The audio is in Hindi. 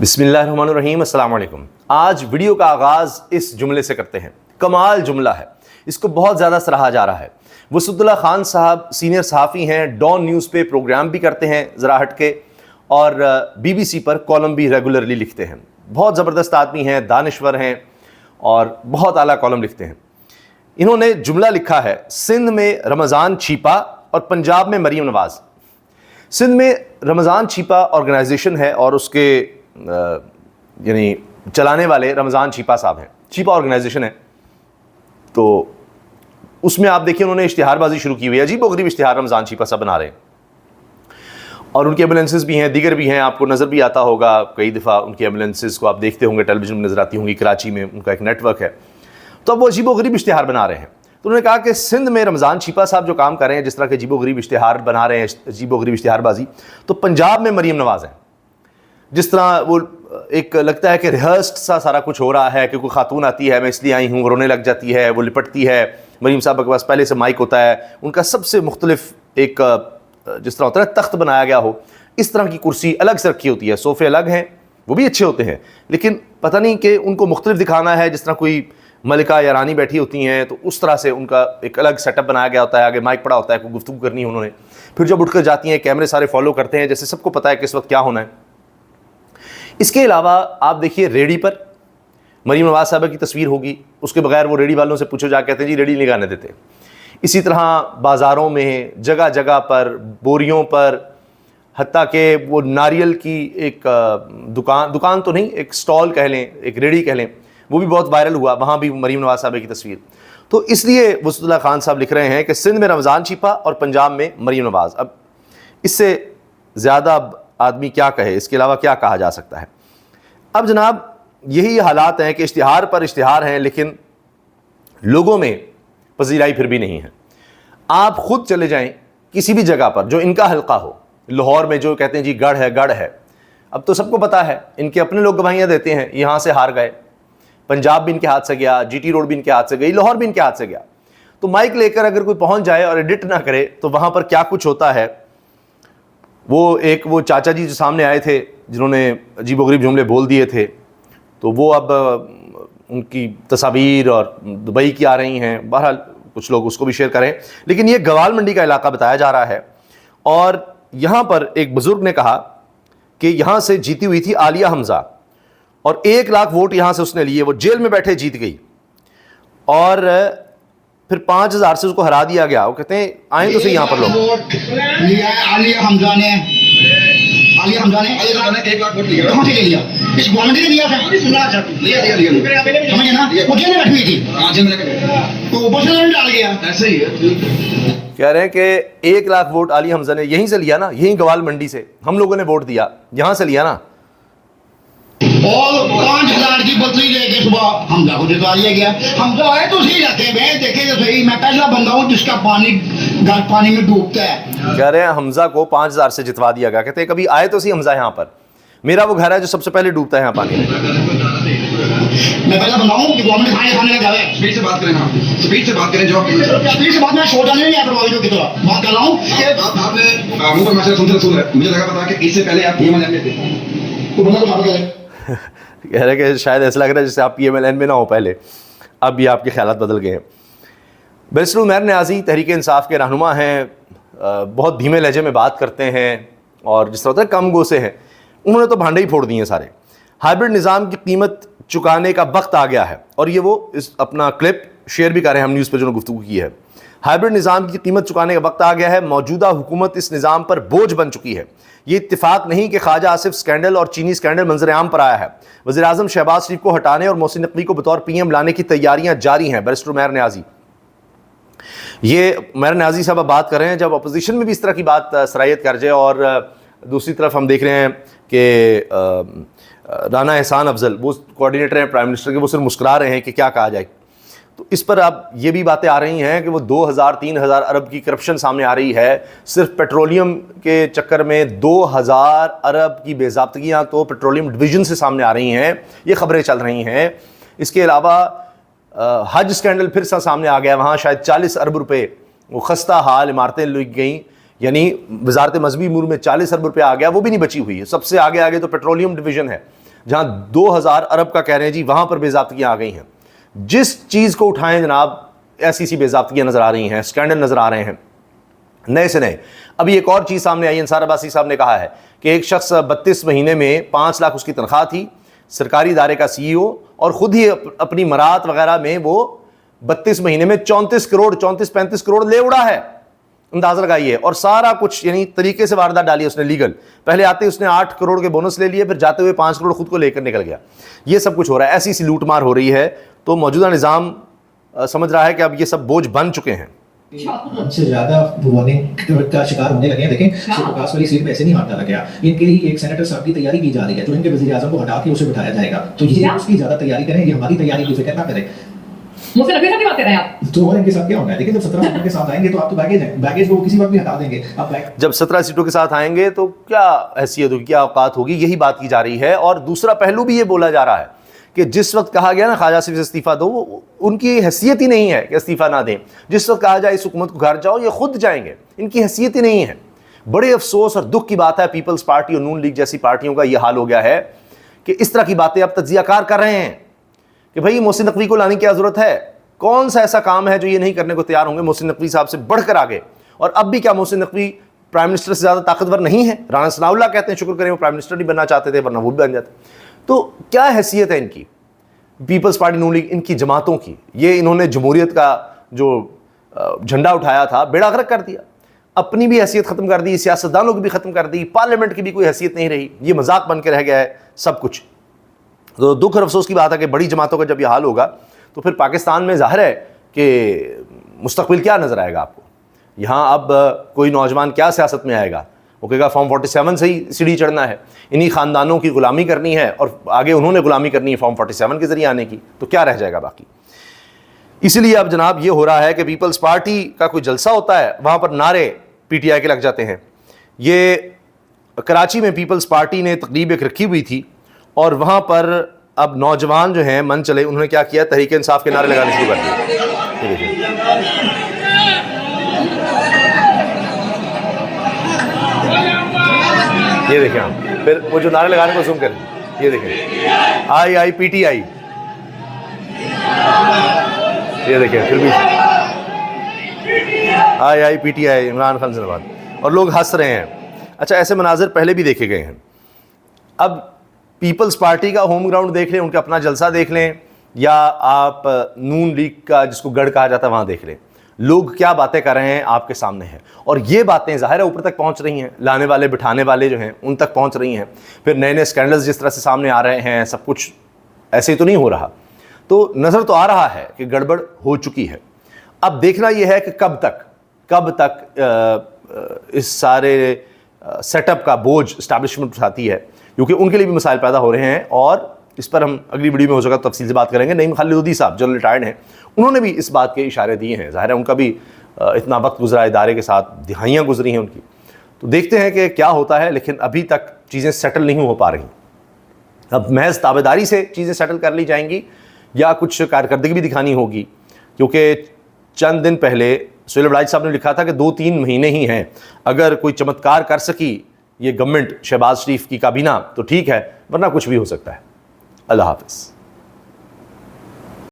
बिस्मिल्लाहिर्रहमानिर्रहीम, अस्सलाम वालेकुम। आज वीडियो का आगाज़ इस जुमले से करते हैं। कमाल जुमला है, इसको बहुत ज़्यादा सराहा जा रहा है। वसअतुल्लाह खान साहब सीनियर सहाफ़ी हैं, डॉन न्यूज़ पे प्रोग्राम भी करते हैं ज़रा हट के, और BBC पर कॉलम भी रेगुलरली लिखते हैं। बहुत ज़बरदस्त आदमी हैं, दानिश्वर हैं और बहुत आला कॉलम लिखते हैं। इन्होंने जुमला लिखा है, सिंध में रमज़ान छिपा और पंजाब में मरीम नवाज़। सिंध में रमज़ान छिपा ऑर्गेनाइजेशन है और उसके यानी चलाने वाले रमज़ान छिपा साहब हैं। छिपा ऑर्गेनाइजेशन है, तो उसमें आप देखिए उन्होंने इश्तिहारबाजी शुरू की हुई है। अजीब-ओ-गरीब इश्तिहार रमज़ान छिपा साहब बना रहे हैं और उनके एम्बुलेंसेस भी हैं, दीगर भी हैं। आपको नज़र भी आता होगा, कई दफ़ा उनकी एम्बुलेंसेस को आप देखते होंगे, टेलीविजन में नज़र आती होंगी। कराची में उनका एक नेटवर्क है, तो अब वो अजीब-ओ-गरीब इश्तिहार बना रहे हैं। तो उन्होंने कहा कि सिंध में रमज़ान छिपा साहब जो काम कर रहे हैं, जिस तरह के अजीब-ओ-गरीब इश्तिहार बना रहे हैं, अजीब-ओ-गरीब इश्तिहारबाजी, तो पंजाब में मरीम नवाज़ हैं। जिस तरह वो एक लगता है कि रिहर्स्ड सा सारा कुछ हो रहा है कि कोई खातून आती है, मैं इसलिए आई हूँ, रोने लग जाती है, वो लिपटती है। मरीम साहब के पास पहले से माइक होता है, उनका सबसे मुख्तलिफ एक जिस तरह होता है तख्त बनाया गया हो, इस तरह की कुर्सी अलग से रखी होती है। सोफ़े अलग हैं, वो भी अच्छे होते हैं, लेकिन पता नहीं कि उनको मुख्तलिफ दिखाना है। जिस तरह कोई मलिका या रानी बैठी होती हैं, तो उस तरह से उनका एक अलग सेटअप बनाया गया होता है। आगे माइक पड़ा होता है, कोई गुफ्तगू करनी है उन्होंने। फिर जब उठकर जाती हैं, कैमरे सारे फॉलो करते हैं, जैसे सबको पता है कि इस वक्त क्या होना है। इसके अलावा आप देखिए, रेडी पर मरीम नवाज़ साहबा की तस्वीर होगी, उसके बगैर वो रेडी वालों से पूछो, जा कहते हैं जी रेडी नहीं लगाने देते। इसी तरह बाज़ारों में जगह जगह पर, बोरियों पर, हत्ता कि वो नारियल की एक दुकान तो नहीं, एक स्टॉल कह लें, एक रेडी कह लें, वो भी बहुत वायरल हुआ, वहाँ भी मरीम नवाज़ साहबा की तस्वीर। तो इसलिए वसअतुल्लाह खान साहब लिख रहे हैं कि सिंध में रमज़ान छिपा और पंजाब में मरीम नवाज़। अब इससे ज़्यादा आदमी क्या कहे, इसके अलावा क्या कहा जा सकता है। अब जनाब यही हालात हैं कि इश्तिहार पर इश्तिहार हैं, लेकिन लोगों में पजीराई फिर भी नहीं है। आप खुद चले जाएं किसी भी जगह पर जो इनका हल्का हो। लाहौर में जो कहते हैं जी गढ़ है, गढ़ है, अब तो सबको पता है, इनके अपने लोग गवाहियाँ देते हैं, यहाँ से हार गए। पंजाब भी इनके हाथ से गया, GT रोड भी इनके हाथ से गई, लाहौर भी इनके हाथ से गया। तो माइक लेकर अगर कोई पहुँच जाए और एडिट ना करे, तो वहाँ पर क्या कुछ होता है। वो चाचा जी जो सामने आए थे, जिन्होंने अजीब-ओ-गरीब जुमले बोल दिए थे, तो वो अब उनकी तस्वीर और दुबई की आ रही हैं। बहरहाल कुछ लोग उसको भी शेयर करें, लेकिन ये गवाल मंडी का इलाका बताया जा रहा है। और यहाँ पर एक बुज़ुर्ग ने कहा कि यहाँ से जीती हुई थी आलिया हमज़ा और 1 लाख वोट यहाँ से उसने लिए, वो जेल में बैठे जीत गई और फिर 5,000 से उसको हरा दिया गया। वो कहते हैं आए तो सही यहाँ पर लोग। आलिया हमज़ा ने 1 लाख वोट लिया, कहाँ से ले लिया? इस गवर्नमेंट ने दिया था, समझे ना? वो जेल में बैठी हुई थी, तो ऊपर डाल गया। ऐसे ही है। कह रहे हैं कि 1 लाख वोट आलिया हमज़ा ने यहीं से लिया ना, यहीं गवाल मंडी से हम लोगों ने वोट दिया, यहाँ से लिया ना। और 5,000 की बदली लेके सुबह हमजा को जितवा दिया गया। हमजा आए तो सही रहते हैं, देखे तो सही, मैं पहला बंदा हूँ जिसका पानी में डूबता है। कह रहे हैं हमजा को 5,000 से जितवा दिया गया। कहते हैं कभी आए तो सही हमजा यहाँ पर, मेरा वो घर है जो सबसे पहले डूबता है यहाँ पानी में। मैं पहला बंदा हूँ कि गवर्नमेंट खाने लगा है। स्पीड से बात करें, हाँ स्पीड से बात करें, जो स्पीड से बात, मैं शोर डालने नहीं आता की तरह बात कर रहा हूँ। आपने मुंह पर मैसेज सुनते सुन रहे, मुझे लगा पता कि इससे पहले आप PMLN थे, तो बंदा को बात करें। कह रहे कि शायद ऐसा लग रहा है जैसे आप PMLN में ना हो पहले, अब भी आपके ख्यालात बदल गए हैं। बैरिस्टर उमैर नियाज़ी तहरीक इंसाफ के रहनुमा हैं, बहुत धीमे लहजे में बात करते हैं और जिस तरह होता है कम गोसे हैं, उन्होंने तो भांडे ही फोड़ दिए सारे। हाइब्रिड निज़ाम की कीमत चुकाने का वक्त आ गया है, और ये वो इस अपना क्लिप शेयर भी कर रहे हैं हम न्यूज़ पर जो गुफ्तगू की है। हाइब्रिड निज़ाम की कीमत चुकाने का वक्त आ गया है, मौजूदा हुकूमत इस निज़ाम पर बोझ बन चुकी है। ये इत्तेफाक नहीं कि ख्वाजा आसिफ स्कैंडल और चीनी स्कैंडल मंजर आम पर आया है। वज़ीर आज़म शहबाज शरीफ को हटाने और मोहसिन नकवी को बतौर PM लाने की तैयारियां जारी हैं। बैरिस्टर उमैर नियाज़ी, ये उमैर नियाज़ी साहब बात कर रहे हैं जब अपोजिशन में भी इस तरह की बात सराहियत कर जाए, और दूसरी तरफ हम देख रहे हैं कि राना एहसान अफजल, वो कोऑर्डिनेटर हैं प्राइम मिनिस्टर के, वो सिर्फ मुस्कुरा रहे हैं कि क्या कहा जाए। तो इस पर अब ये भी बातें आ रही हैं कि वो 2,000-3,000 अरब की करप्शन सामने आ रही है। सिर्फ पेट्रोलियम के चक्कर में 2,000 अरब की बेज़ाब्तगियाँ तो पेट्रोलियम डिवीज़न से सामने आ रही हैं, ये खबरें चल रही हैं। इसके अलावा हज स्कैंडल फिर से सामने आ गया, वहाँ शायद 40 अरब रुपये वो खस्ता हाल इमारतें लग गई, यानी वजारत मजहबी अमूर में 40 अरब रुपये आ गया, वो भी नहीं बची हुई है। सबसे आगे आगे तो पेट्रोलियम डिवीज़न है। जहां 2000 अरब का कह रहे हैं जी, वहां पर बेज़ाब्तियां आ गई हैं। जिस चीज़ को उठाएं जनाब, ऐसी सी बेज़ाब्तियां नज़र आ रही हैं, स्कैंडल नज़र आ रहे हैं नए से नए। अभी एक और चीज़ सामने आई, अंसार अब्बासी साहब ने कहा है कि एक शख्स 32 महीने में 5 लाख उसकी तनख्वाह थी, सरकारी इदारे का CEO, और ख़ुद ही अपनी मरात वगैरह में वो 32 महीने में 34 करोड़ 34-35 करोड़ ले उड़ा है। अंदाज़ा लगाइए। और सारा कुछ यानी तरीके से वारदात डाली उसने लीगल। पहले आते उसने 8 करोड़ के बोनस ले लिए, फिर जाते हुए 5 करोड़ खुद को लेकर निकल गया। ये सब कुछ हो रहा है, ऐसी सी लूटमार हो रही है। तो मौजूदा निज़ाम समझ रहा है कि अब ये सब बोझ बन चुके हैं। हमसे ज्यादा वार्निंग का शिकार होने लगे हैं। देखें, प्रकाश वाली सीट पे ऐसे नहीं हाथ डाला गया। इनके ही एक सेनेटर साहब की तैयारी की जा रही है, तो इनके वज़ीर आज़म को हटा के उसे बिठाया जाएगा। तो ये उसकी ज्यादा तैयारी करें, ये हमारी तैयारी की फिक्र ना करें। मुझसे नकली की बात कर रहे हैं आप? तो और इनके साथ क्या होना है? देखिए, जब 17 सीटों के साथ आएंगे तो आप तो बैगेज हैं, बैगेज को किसी वक्त भी हटा देंगे। अब जब 17 सीटों के साथ आएंगे तो क्या हैसियत होगी, क्या औकात होगी, यही बात की जा रही है। और दूसरा पहलू भी ये बोला जा रहा है कि जिस वक्त कहा गया ना ख्वाजा सिर्फ इस्तीफा दो, उनकी हैसियत ही नहीं है कि इस्तीफा ना दें। जिस वक्त कहा जाए इस हुकूमत को घर जाओ, ये खुद जाएंगे, इनकी हैसियत ही नहीं है। बड़े अफसोस और दुख की बात है, पीपल्स पार्टी और नून लीग जैसी पार्टियों का ये हाल हो गया है कि इस तरह की बातें अब तज्जियाकार कर रहे हैं कि भाई मोहसिन नकवी को लाने की क्या जरूरत है, कौन सा ऐसा काम है जो ये नहीं करने को तैयार होंगे मोहसिन नकवी साहब से बढ़कर आगे। और अब भी क्या मोहसिन नकवी प्राइम मिनिस्टर से ज़्यादा ताकतवर नहीं है? राना सनाउल्लाह कहते हैं शुक्र करें वो प्राइम मिनिस्टर नहीं बनना चाहते थे, वरना वो भी बन जाते। तो क्या हैसियत है इनकी, पीपल्स पार्टी नून लीग, इनकी जमातों की? ये इन्होंने जमहूरियत का जो झंडा उठाया था बेड़ा गर्क कर दिया, अपनी भी हैसियत ख़त्म कर दी, सियासतदानों की भी ख़त्म कर दी, पार्लियामेंट की भी कोई हैसियत नहीं रही। ये मजाक बन के रह गया है सब कुछ। तो दुख और अफसोस की बात है कि बड़ी जमातों का जब ये हाल होगा तो फिर पाकिस्तान में ज़ाहिर है कि मुस्तकबिल क्या नज़र आएगा आपको। यहाँ अब कोई नौजवान क्या सियासत में आएगा? वो कहेगा फॉर्म 47 से ही सीढ़ी चढ़ना है, इन्हीं ख़ानदानों की ग़ुलामी करनी है, और आगे उन्होंने ग़ुलामी करनी है फॉर्म 47 के ज़रिए आने की, तो क्या रह जाएगा बाकी। इसलिए अब जनाब ये हो रहा है कि पीपल्स पार्टी का कोई जलसा होता है, वहाँ पर नारे PTI के लग जाते हैं। ये कराची में पीपल्स पार्टी ने तकरीब एक रखी हुई थी, और वहाँ पर अब नौजवान जो हैं मन चले, उन्होंने क्या किया, तहरीक इंसाफ के नारे लगाने शुरू कर दिए। ये देखें आप, फिर वो जो नारे लगाने को ज़ूम करें, ये देखें IIPTI, ये देखें फिर भी IIPTI, इमरान खान जिंदाबाद, और लोग हंस रहे हैं। अच्छा, ऐसे मनाजिर पहले भी देखे गए हैं। अब पीपल्स पार्टी का होम ग्राउंड देख लें, उनका अपना जलसा देख लें, या आप नून लीग का जिसको गढ़ कहा जाता है वहाँ देख लें, लोग क्या बातें कर रहे हैं आपके सामने हैं। और ये बातें ज़ाहिर है ऊपर तक पहुँच रही हैं, लाने वाले बिठाने वाले जो हैं उन तक पहुँच रही हैं। फिर नए नए स्कैंडल्स जिस तरह से सामने आ रहे हैं, सब कुछ ऐसे ही तो नहीं हो रहा। तो नज़र तो आ रहा है कि गड़बड़ हो चुकी है। अब देखना यह है कि कब तक इस सारे सेटअप का बोझ इस्टेब्लिशमेंट उठाती है, क्योंकि उनके लिए भी मसाइल पैदा हो रहे हैं। और इस पर हम अगली वीडियो में हो सका तफसील से बात करेंगे। नईम खालिदी साहब जो रिटायर्ड हैं, उन्होंने भी इस बात के इशारे दिए हैं। ज़ाहिर है उनका भी इतना वक्त गुजरा इदारे के साथ, दिहाइयाँ गुजरी हैं उनकी। तो देखते हैं कि क्या होता है, लेकिन अभी तक चीज़ें सेटल नहीं हो पा रही। अब महज ताबेदारी से चीज़ें सेटल कर ली जाएंगी या कुछ कारकर्दगी भी दिखानी होगी, क्योंकि चंद दिन पहले सुहेल बड़ाइच साहब ने लिखा था कि 2-3 महीने ही हैं, अगर कोई चमत्कार कर सकी ये गवर्नमेंट शहबाज शरीफ की काबीना तो ठीक है, वरना कुछ भी हो सकता है। अल्लाह हाफ़िज़।